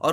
اور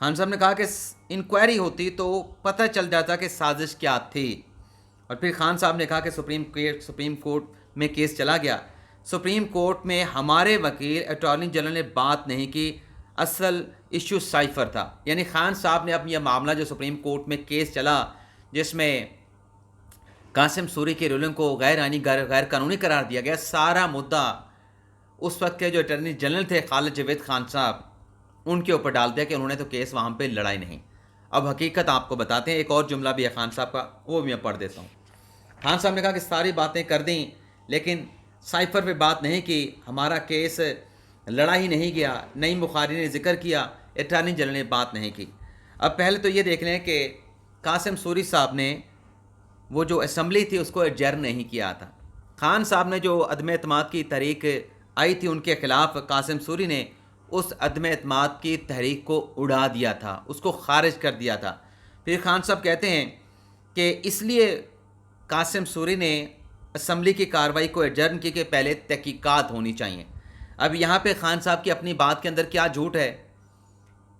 خان صاحب نے کہا کہ انکوائری ہوتی تو پتہ چل جاتا کہ سازش کیا تھی. اور پھر خان صاحب نے کہا کہ سپریم کورٹ میں کیس چلا گیا. سپریم کورٹ میں ہمارے وکیل اٹارنی جنرل نے بات نہیں کی، اصل ایشو سائفر تھا. یعنی خان صاحب نے اپنا یہ معاملہ جو سپریم کورٹ میں کیس چلا جس میں قاسم سوری کی رولنگ کو غیر آئینی غیر قانونی قرار دیا گیا، سارا مدعا اس وقت کے جو اٹارنی جنرل تھے خالد جاوید خان صاحب ان کے اوپر ڈال دیا کہ انہوں نے تو کیس وہاں پہ لڑائی نہیں. اب حقیقت آپ کو بتاتے ہیں. ایک اور جملہ بھی ہے خان صاحب کا، وہ بھی میں پڑھ دیتا ہوں. خان صاحب نے کہا کہ ساری باتیں کر دیں لیکن سائفر پہ بات نہیں کی، ہمارا کیس لڑا ہی نہیں گیا. نعیم بخاری نے ذکر کیا، اٹارنی جنرل نے بات نہیں کی. اب پہلے تو یہ دیکھ لیں کہ قاسم سوری صاحب نے وہ جو اسمبلی تھی اس کو ایڈجرن نہیں کیا تھا. خان صاحب نے جو عدم اعتماد کی تحریک آئی تھی ان کے خلاف، قاسم سوری نے اس عدم اعتماد کی تحریک کو اڑا دیا تھا، اس کو خارج کر دیا تھا. پھر خان صاحب کہتے ہیں کہ اس لیے قاسم سوری نے اسمبلی کی کارروائی کو ایڈجرن کی کہ پہلے تحقیقات ہونی چاہیے. اب یہاں پہ خان صاحب کی اپنی بات کے اندر کیا جھوٹ ہے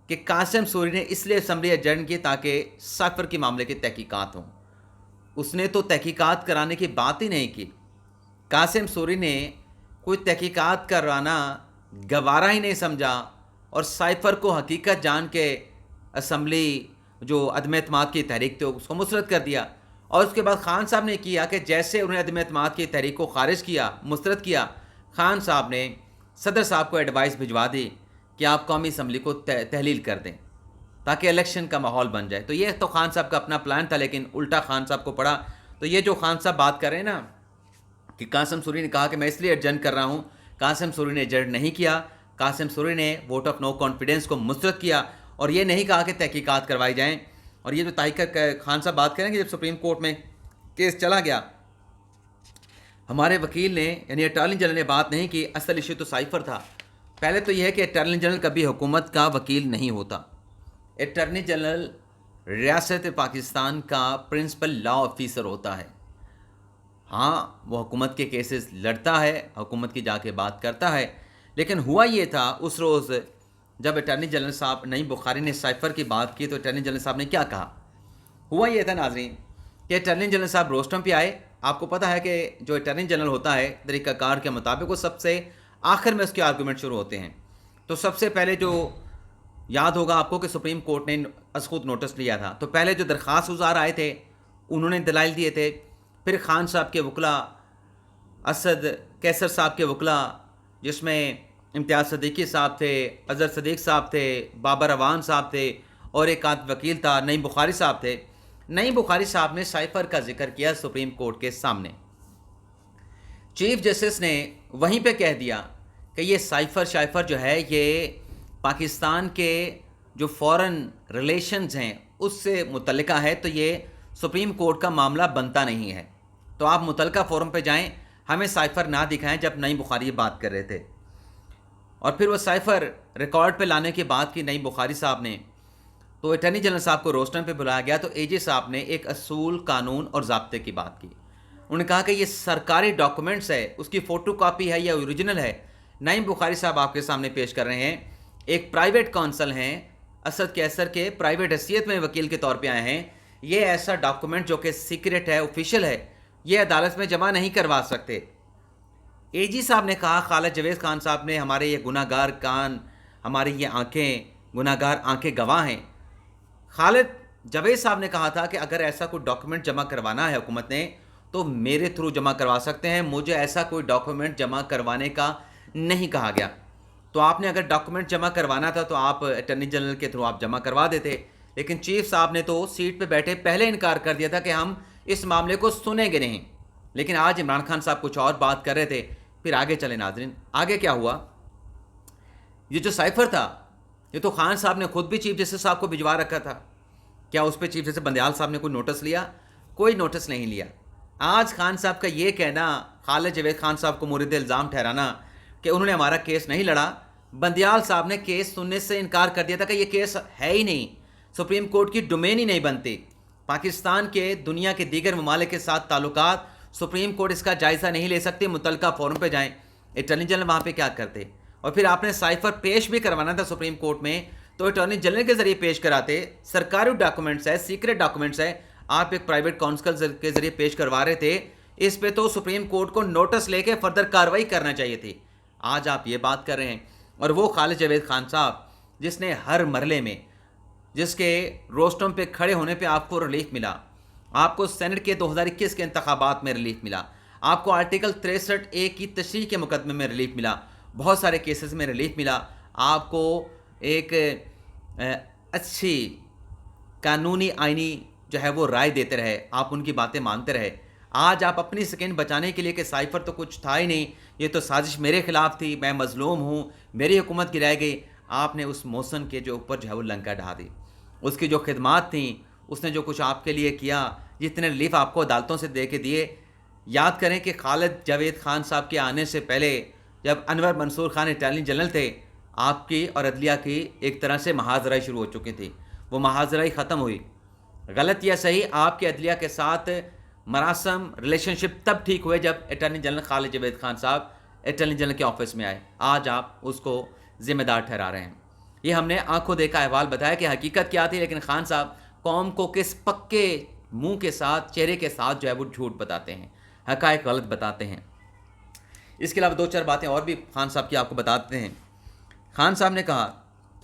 کہ قاسم سوری نے اس لیے اسمبلی ایڈجرن کی تاکہ سائفر کے معاملے کی تحقیقات ہوں. اس نے تو تحقیقات کرانے کی بات ہی نہیں کی. قاسم سوری نے کوئی تحقیقات کروانا گوارا ہی نہیں سمجھا اور سائفر کو حقیقت جان کے اسمبلی جو عدم اعتماد کی تحریک تھی اس کو مسترد کر دیا. اور اس کے بعد خان صاحب نے کیا کہ جیسے انہوں نے عدم اعتماد کی تحریک کو خارج کیا، مسترد کیا، خان صاحب نے صدر صاحب کو ایڈوائس بھجوا دی کہ آپ قومی اسمبلی کو تحلیل کر دیں تاکہ الیکشن کا ماحول بن جائے. تو یہ تو خان صاحب کا اپنا پلان تھا لیکن الٹا خان صاحب کو پڑا. تو یہ جو خان صاحب بات کر رہے ہیں نا کہ قاسم سوری نے کہا کہ میں اس لیے ایڈجرن کر رہا ہوں، قاسم سوری نے ایڈجرن نہیں کیا. قاسم سوری نے ووٹ آف نو کانفیڈنس کو مسترد کیا اور یہ نہیں کہا کہ تحقیقات کروائی جائیں. اور یہ جو تحقیق خان صاحب بات کریں کہ جب سپریم کورٹ میں کیس چلا گیا ہمارے وکیل نے یعنی اٹارنی جنرل نے بات نہیں کی، اصل ایشو تو سائفر تھا. پہلے تو یہ ہے کہ اٹارنی جنرل کبھی حکومت کا وکیل نہیں ہوتا. اٹارنی جنرل ریاست پاکستان کا پرنسپل لا آفیسر ہوتا ہے. ہاں وہ حکومت کے کیسز لڑتا ہے، حکومت کی جا کے بات کرتا ہے. لیکن ہوا یہ تھا اس روز جب اٹارنی جنرل صاحب نعیم بخاری نے سائفر کی بات کی تو اٹارنی جنرل صاحب نے کیا کہا. ہوا یہ تھا ناظرین کہ اٹارنی جنرل صاحب روسٹم پہ آئے. آپ کو پتہ ہے کہ جو اٹارنی جنرل ہوتا ہے طریقہ کار کے مطابق وہ سب سے آخر میں اس کے آرگومنٹ شروع ہوتے ہیں. تو سب سے پہلے جو یاد ہوگا آپ کو کہ سپریم کورٹ نے از خود نوٹس لیا تھا. تو پہلے جو درخواست گزار آئے تھے انہوں نے دلائل دیے تھے. پھر خان صاحب کے وکلاء، اسد کیسر صاحب کے وکلاء جس میں امتیاز صدیقی صاحب تھے، اظہر صدیق صاحب تھے، بابر اوان صاحب تھے اور ایک آدھ وکیل تھا نعیم بخاری صاحب تھے. نعیم بخاری صاحب نے سائفر کا ذکر کیا سپریم کورٹ کے سامنے. چیف جسٹس نے وہیں پہ کہہ دیا کہ یہ سائفر جو ہے یہ پاکستان کے جو فورن ریلیشنز ہیں اس سے متعلقہ ہے، تو یہ سپریم کورٹ کا معاملہ بنتا نہیں ہے. تو آپ متعلقہ فورم پہ جائیں، ہمیں سائفر نہ دکھائیں جب نعیم بخاری یہ بات کر رہے تھے. اور پھر وہ سائفر ریکارڈ پہ لانے کی بات کی نعیم بخاری صاحب نے. تو اٹارنی جنرل صاحب کو روسٹم پہ بلایا گیا تو اے جی صاحب نے ایک اصول، قانون اور ضابطے کی بات کی. انہوں نے کہا کہ یہ سرکاری ڈاکومنٹس ہے، اس کی فوٹو کاپی ہے یا اوریجنل ہے. نعیم بخاری صاحب آپ کے سامنے پیش کر رہے ہیں، ایک پرائیویٹ کونسل ہیں، اسد کیسر کے پرائیویٹ حیثیت میں وکیل کے طور پہ آئے ہیں. یہ ایسا ڈاکومنٹ جو کہ سیکرٹ ہے، آفیشیل ہے، یہ عدالت میں جمع نہیں کروا سکتے. اے جی صاحب نے کہا، خالد جاوید خان صاحب نے، ہمارے یہ گناہ گار کان، ہماری یہ آنکھیں، گناہ گار آنکھیں گواہ ہیں. خالد جاوید صاحب نے کہا تھا کہ اگر ایسا کوئی ڈاکومنٹ جمع کروانا ہے حکومت نے تو میرے تھرو جمع کروا سکتے ہیں، مجھے ایسا کوئی ڈاکومنٹ جمع کروانے کا نہیں کہا گیا. تو آپ نے اگر ڈاکومنٹ جمع کروانا تھا تو آپ اٹارنی جنرل کے تھرو آپ جمع کروا دیتے. لیکن چیف صاحب نے تو سیٹ پہ بیٹھے پہلے انکار کر دیا تھا کہ ہم اس معاملے کو سنیں گے نہیں. لیکن آج عمران خان صاحب کچھ اور بات کر رہے تھے. پھر آگے چلیں ناظرین، آگے کیا ہوا. یہ جو سائفر تھا یہ تو خان صاحب نے خود بھی چیف جسٹس صاحب کو بھجوا رکھا تھا. کیا اس پہ چیف جسٹس بندیال صاحب نے کوئی نوٹس لیا؟ کوئی نوٹس نہیں لیا. آج خان صاحب کا یہ کہنا، خالد جاوید خان صاحب کو مورد الزام ٹھہرانا کہ انہوں نے ہمارا کیس نہیں لڑا. بندیال صاحب نے کیس سننے سے انکار کر دیا تھا کہ یہ کیس ہے ہی نہیں، سپریم کورٹ کی ڈومین ہی نہیں بنتی. پاکستان کے دنیا کے دیگر ممالک کے ساتھ تعلقات، سپریم کورٹ اس کا جائزہ نہیں لے سکتے. متعلقہ فورم پہ جائیں، اٹارنی جنرل وہاں پہ کیا کرتے. اور پھر آپ نے سائفر پیش بھی کروانا تھا سپریم کورٹ میں تو اٹارنی جنرل کے ذریعے پیش کراتے. سرکاری ڈاکومنٹس ہے, سیکرٹ ڈاکومنٹس ہے, آپ ایک پرائیویٹ کونسل کے ذریعے پیش کروا رہے تھے. اس پہ تو سپریم کورٹ کو نوٹس لے کے فردر کارروائی کرنا چاہیے تھی. آج آپ یہ بات کر رہے ہیں. اور وہ خالد جاوید خان صاحب جس نے ہر مرحلے میں, جس کے روسٹوں پہ کھڑے ہونے پہ آپ کو ریلیف ملا, آپ کو سینٹ کے 2021 کے انتخابات میں ریلیف ملا, آپ کو آرٹیکل 63A کی تشریح کے مقدمے میں ریلیف ملا, بہت سارے کیسز میں ریلیف ملا, آپ کو ایک اچھی قانونی آئینی جو ہے وہ رائے دیتے رہے, آپ ان کی باتیں مانتے رہے. آج آپ اپنی سکین بچانے کے لیے کہ سائفر تو کچھ تھا ہی نہیں, یہ تو سازش میرے خلاف تھی, میں مظلوم ہوں, میری حکومت گرائی گئی, آپ نے اس محسن کے جو اوپر جو ہے وہ لنکا ڈھا دی. اس کی جو خدمات تھیں, اس نے جو کچھ آپ کے لیے کیا, جتنے ریلیف آپ کو عدالتوں سے دے کے دیے. یاد کریں کہ خالد جاوید خان صاحب کے آنے سے پہلے جب انور منصور خان اٹارنی جنرل تھے, آپ کی اور عدلیہ کی ایک طرح سے محاذرائی شروع ہو چکی تھی. وہ محاذرائی ختم ہوئی, غلط یا صحیح, آپ کے عدلیہ کے ساتھ مراسم ریلیشن شپ تب ٹھیک ہوئے جب اٹارنی جنرل خالد جاوید خان صاحب اٹارنی جنرل کے آفس میں آئے. آج آپ اس کو ذمہ دار ٹھہرا رہے ہیں. یہ ہم نے آنکھوں دیکھا احوال بتایا کہ حقیقت کیا تھی, لیکن خان صاحب قوم کو کس پکے منہ کے ساتھ, چہرے کے ساتھ جو ہے وہ جھوٹ بتاتے ہیں, حقائق غلط بتاتے ہیں. اس کے علاوہ 2-4 باتیں اور بھی خان صاحب کی آپ کو بتاتے ہیں. خان صاحب نے کہا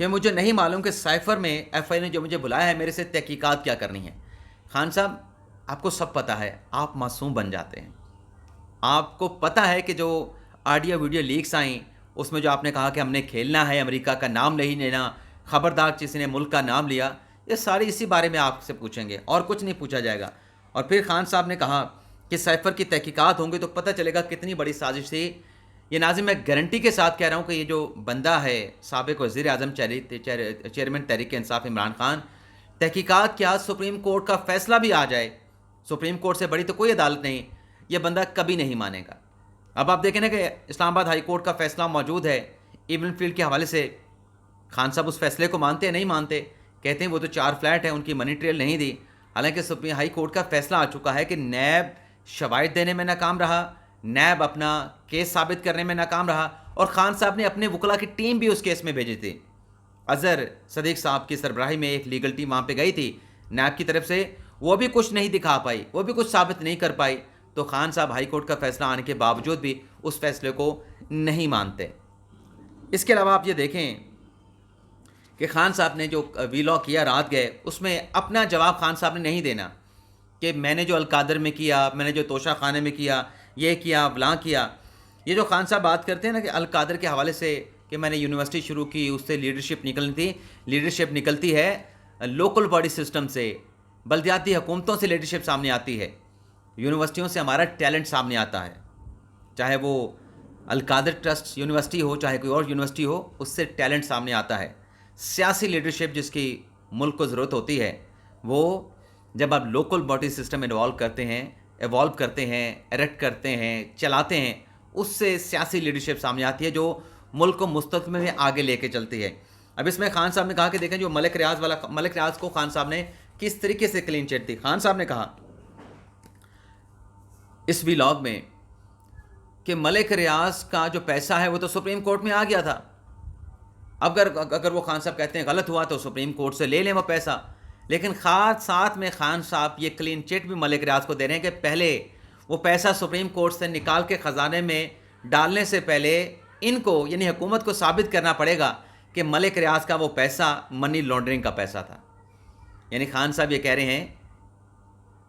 کہ مجھے نہیں معلوم کہ سائفر میں ایف آئی نے جو مجھے بلایا ہے میرے سے تحقیقات کیا کرنی ہے. خان صاحب آپ کو سب پتہ ہے, آپ معصوم بن جاتے ہیں. آپ کو پتہ ہے کہ جو آڈیو ویڈیو لیکس آئیں اس میں جو آپ نے کہا کہ ہم نے کھیلنا ہے, امریکہ کا نام نہیں لینا, خبردار کسی نے ملک کا نام لیا, یہ ساری اسی بارے میں آپ سے پوچھیں گے اور کچھ نہیں پوچھا جائے گا. اور پھر خان صاحب نے کہا کہ سائفر کی تحقیقات ہوں گی تو پتہ چلے گا کتنی بڑی سازش تھی. یہ ناظرین میں گارنٹی کے ساتھ کہہ رہا ہوں کہ یہ جو بندہ ہے سابق وزیر اعظم چیئرمین تحریک انصاف عمران خان, تحقیقات کیا سپریم کورٹ کا فیصلہ بھی آ جائے, سپریم کورٹ سے بڑی تو کوئی عدالت نہیں, یہ بندہ کبھی نہیں مانے گا. اب آپ دیکھیں نا کہ اسلام آباد ہائی کورٹ کا فیصلہ موجود ہے ایون فیلڈ کے حوالے سے. خان صاحب اس فیصلے کو مانتے ہیں نہیں مانتے, کہتے ہیں وہ تو 4 فلیٹ ہیں, ان کی منی ٹریل نہیں دی. حالانکہ سپریم ہائی کورٹ کا فیصلہ آ چکا ہے کہ نیب شواہد دینے میں ناکام رہا, نیب اپنا کیس ثابت کرنے میں ناکام رہا, اور خان صاحب نے اپنے وکلا کی ٹیم بھی اس کیس میں بھیجی تھی. اظہر صدیق صاحب کی سربراہی میں ایک لیگل ٹیم وہاں پہ گئی تھی نیب کی طرف سے, وہ بھی کچھ نہیں دکھا پائی, وہ بھی کچھ ثابت نہیں کر پائی. تو خان صاحب ہائی کورٹ کا فیصلہ آنے کے باوجود بھی اس فیصلے کو نہیں مانتے. اس کے علاوہ آپ یہ دیکھیں کہ خان صاحب نے جو ویلاگ کیا رات گئے, اس میں اپنا جواب خان صاحب نے نہیں دینا کہ میں نے جو القادر میں کیا, میں نے جو توشہ خانے میں کیا, یہ کیا فلاں کیا. یہ جو خان صاحب بات کرتے ہیں نا کہ القادر کے حوالے سے کہ میں نے یونیورسٹی شروع کی, اس سے لیڈرشپ نکلنی تھی, لیڈرشپ نکلتی ہے لوکل باڈی سسٹم سے, بلدیاتی حکومتوں سے لیڈرشپ سامنے آتی ہے, یونیورسٹیوں سے ہمارا ٹیلنٹ سامنے آتا ہے, چاہے وہ القادر ٹرسٹ یونیورسٹی ہو چاہے کوئی اور یونیورسٹی ہو, اس سے ٹیلنٹ سامنے آتا ہے. سیاسی لیڈرشپ جس کی ملک کو ضرورت ہوتی ہے, وہ جب آپ لوکل باڈی سسٹم ایوالو کرتے ہیں, ایریکٹ کرتے ہیں, چلاتے ہیں, اس سے سیاسی لیڈرشپ سامنے آتی ہے جو ملک کو مستقبل میں آگے لے کے چلتی ہے. اب اس میں خان صاحب نے کہا کہ دیکھیں جو ملک ریاض کو خان صاحب نے کس طریقے سے کلین چٹ دی. خان صاحب نے کہا اس ویلاگ میں کہ ملک ریاض کا جو پیسہ ہے وہ تو سپریم کورٹ میں آ گیا تھا. اگر وہ خان صاحب کہتے ہیں غلط ہوا تو سپریم کورٹ سے لے لیں وہ پیسہ, لیکن ساتھ میں خان صاحب یہ کلین چٹ بھی ملک ریاض کو دے رہے ہیں کہ پہلے وہ پیسہ سپریم کورٹ سے نکال کے خزانے میں ڈالنے سے پہلے ان کو یعنی حکومت کو ثابت کرنا پڑے گا کہ ملک ریاض کا وہ پیسہ منی لانڈرنگ کا پیسہ تھا. یعنی خان صاحب یہ کہہ رہے ہیں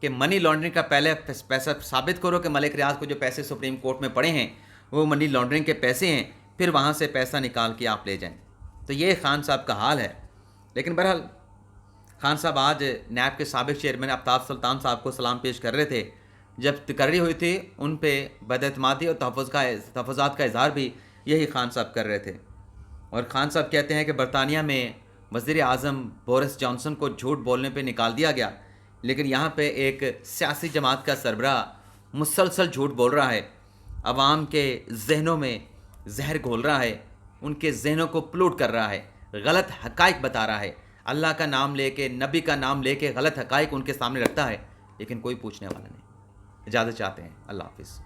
کہ منی لانڈرنگ کا پہلے پیسہ ثابت کرو کہ ملک ریاض کو جو پیسے سپریم کورٹ میں پڑے ہیں وہ منی لانڈرنگ کے پیسے ہیں, پھر وہاں سے پیسہ نکال کے آپ لے جائیں. تو یہ خان صاحب کا حال ہے. لیکن بہرحال خان صاحب آج نیب کے سابق چیئرمین آفتاب سلطان صاحب کو سلام پیش کر رہے تھے. جب تقرری ہوئی تھی ان پہ بداعتمادی اور تحفظات کا اظہار بھی یہی خان صاحب کر رہے تھے. اور خان صاحب کہتے ہیں کہ برطانیہ میں وزیر اعظم بورس جانسن کو جھوٹ بولنے پہ نکال دیا گیا, لیکن یہاں پہ ایک سیاسی جماعت کا سربراہ مسلسل جھوٹ بول رہا ہے, عوام کے ذہنوں میں زہر گھول رہا ہے, ان کے ذہنوں کو پلوٹ کر رہا ہے, غلط حقائق بتا رہا ہے, اللہ کا نام لے کے نبی کا نام لے کے غلط حقائق ان کے سامنے رکھتا ہے, لیکن کوئی پوچھنے والا نہیں. اجازت چاہتے ہیں. اللہ حافظ.